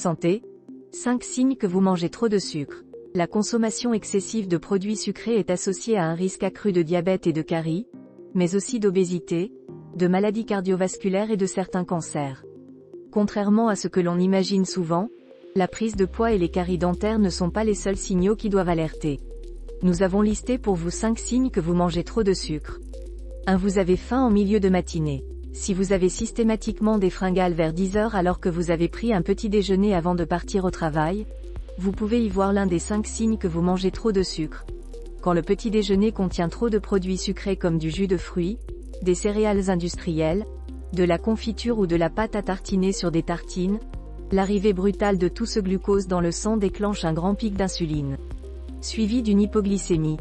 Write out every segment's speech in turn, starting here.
Santé. 5 signes que vous mangez trop de sucre. La consommation excessive de produits sucrés est associée à un risque accru de diabète et de caries, mais aussi d'obésité, de maladies cardiovasculaires et de certains cancers. Contrairement à ce que l'on imagine souvent, la prise de poids et les caries dentaires ne sont pas les seuls signaux qui doivent alerter. Nous avons listé pour vous 5 signes que vous mangez trop de sucre. 1. Vous avez faim en milieu de matinée. Si vous avez systématiquement des fringales vers 10 heures alors que vous avez pris un petit déjeuner avant de partir au travail, vous pouvez y voir l'un des 5 signes que vous mangez trop de sucre. Quand le petit déjeuner contient trop de produits sucrés comme du jus de fruits, des céréales industrielles, de la confiture ou de la pâte à tartiner sur des tartines, l'arrivée brutale de tout ce glucose dans le sang déclenche un grand pic d'insuline, suivi d'une hypoglycémie.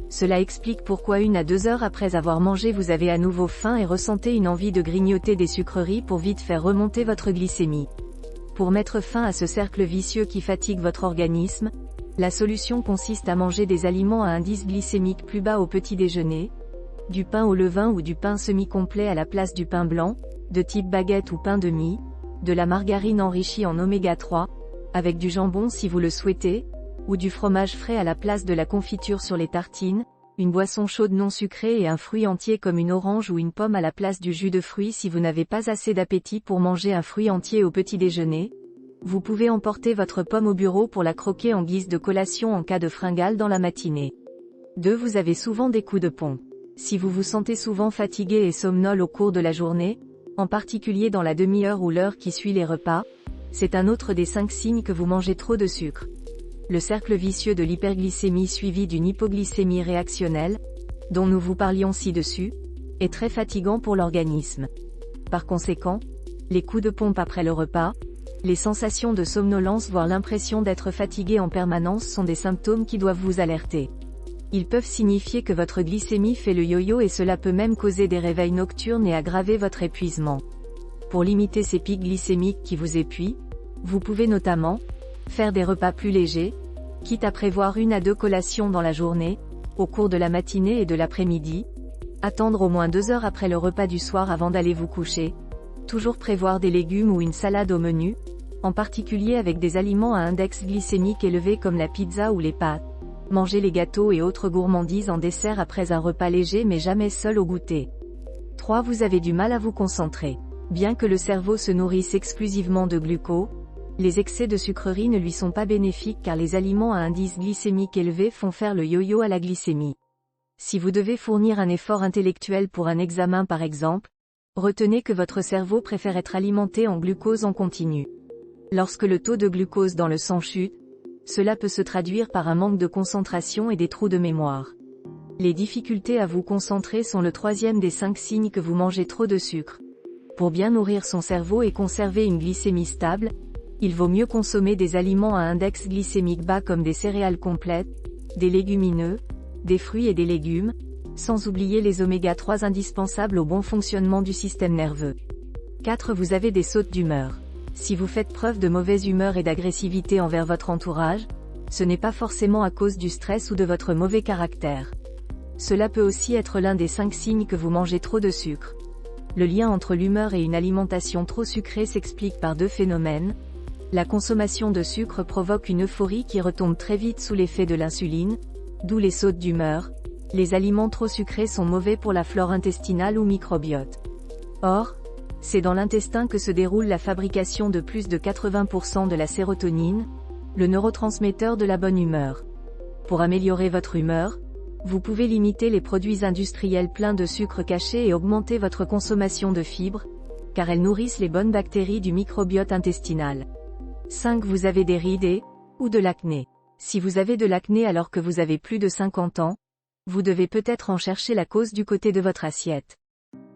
Cela explique pourquoi 1 à 2 heures après avoir mangé vous avez à nouveau faim et ressentez une envie de grignoter des sucreries pour vite faire remonter votre glycémie. Pour mettre fin à ce cercle vicieux qui fatigue votre organisme, la solution consiste à manger des aliments à indice glycémique plus bas au petit déjeuner, du pain au levain ou du pain semi-complet à la place du pain blanc, de type baguette ou pain de mie, de la margarine enrichie en oméga 3, avec du jambon si vous le souhaitez, ou du fromage frais à la place de la confiture sur les tartines, une boisson chaude non sucrée et un fruit entier comme une orange ou une pomme à la place du jus de fruits si vous n'avez pas assez d'appétit pour manger un fruit entier au petit déjeuner. Vous pouvez emporter votre pomme au bureau pour la croquer en guise de collation en cas de fringale dans la matinée. 2. Vous avez souvent des coups de pompe. Si vous vous sentez souvent fatigué et somnolent au cours de la journée, en particulier dans la demi-heure ou l'heure qui suit les repas, c'est un autre des 5 signes que vous mangez trop de sucre. Le cercle vicieux de l'hyperglycémie suivi d'une hypoglycémie réactionnelle, dont nous vous parlions ci-dessus, est très fatigant pour l'organisme. Par conséquent, les coups de pompe après le repas, les sensations de somnolence voire l'impression d'être fatigué en permanence sont des symptômes qui doivent vous alerter. Ils peuvent signifier que votre glycémie fait le yo-yo et cela peut même causer des réveils nocturnes et aggraver votre épuisement. Pour limiter ces pics glycémiques qui vous épuisent, vous pouvez notamment faire des repas plus légers, quitte à prévoir 1 à 2 collations dans la journée, au cours de la matinée et de l'après-midi, attendre au moins 2 heures après le repas du soir avant d'aller vous coucher, toujours prévoir des légumes ou une salade au menu, en particulier avec des aliments à index glycémique élevé comme la pizza ou les pâtes, manger les gâteaux et autres gourmandises en dessert après un repas léger mais jamais seul au goûter. 3. Vous avez du mal à vous concentrer. Bien que le cerveau se nourrisse exclusivement de glucose, les excès de sucreries ne lui sont pas bénéfiques car les aliments à indice glycémique élevé font faire le yo-yo à la glycémie. Si vous devez fournir un effort intellectuel pour un examen par exemple, retenez que votre cerveau préfère être alimenté en glucose en continu. Lorsque le taux de glucose dans le sang chute, cela peut se traduire par un manque de concentration et des trous de mémoire. Les difficultés à vous concentrer sont le 3e des 5 signes que vous mangez trop de sucre. Pour bien nourrir son cerveau et conserver une glycémie stable, il vaut mieux consommer des aliments à index glycémique bas comme des céréales complètes, des légumineux, des fruits et des légumes, sans oublier les oméga 3 indispensables au bon fonctionnement du système nerveux. 4. Vous avez des sautes d'humeur. Si vous faites preuve de mauvaise humeur et d'agressivité envers votre entourage, ce n'est pas forcément à cause du stress ou de votre mauvais caractère. Cela peut aussi être l'un des 5 signes que vous mangez trop de sucre. Le lien entre l'humeur et une alimentation trop sucrée s'explique par 2 phénomènes. La consommation de sucre provoque une euphorie qui retombe très vite sous l'effet de l'insuline, d'où les sautes d'humeur. Les aliments trop sucrés sont mauvais pour la flore intestinale ou microbiote. Or, c'est dans l'intestin que se déroule la fabrication de plus de 80% de la sérotonine, le neurotransmetteur de la bonne humeur. Pour améliorer votre humeur, vous pouvez limiter les produits industriels pleins de sucre caché et augmenter votre consommation de fibres, car elles nourrissent les bonnes bactéries du microbiote intestinal. 5. Vous avez des rides ou de l'acné. Si vous avez de l'acné alors que vous avez plus de 50 ans, vous devez peut-être en chercher la cause du côté de votre assiette.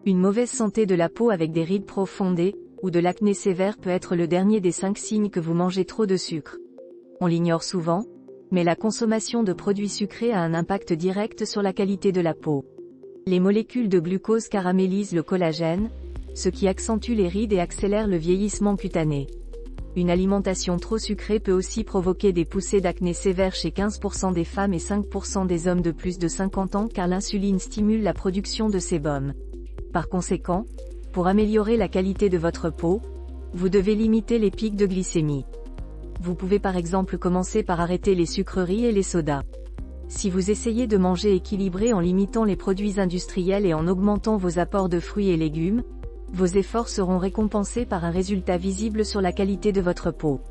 Une mauvaise santé de la peau avec des rides profondes ou de l'acné sévère peut être le dernier des 5 signes que vous mangez trop de sucre. On l'ignore souvent, mais la consommation de produits sucrés a un impact direct sur la qualité de la peau. Les molécules de glucose caramélisent le collagène, ce qui accentue les rides et accélère le vieillissement cutané. Une alimentation trop sucrée peut aussi provoquer des poussées d'acné sévères chez 15% des femmes et 5% des hommes de plus de 50 ans car l'insuline stimule la production de sébum. Par conséquent, pour améliorer la qualité de votre peau, vous devez limiter les pics de glycémie. Vous pouvez par exemple commencer par arrêter les sucreries et les sodas. Si vous essayez de manger équilibré en limitant les produits industriels et en augmentant vos apports de fruits et légumes, vos efforts seront récompensés par un résultat visible sur la qualité de votre peau.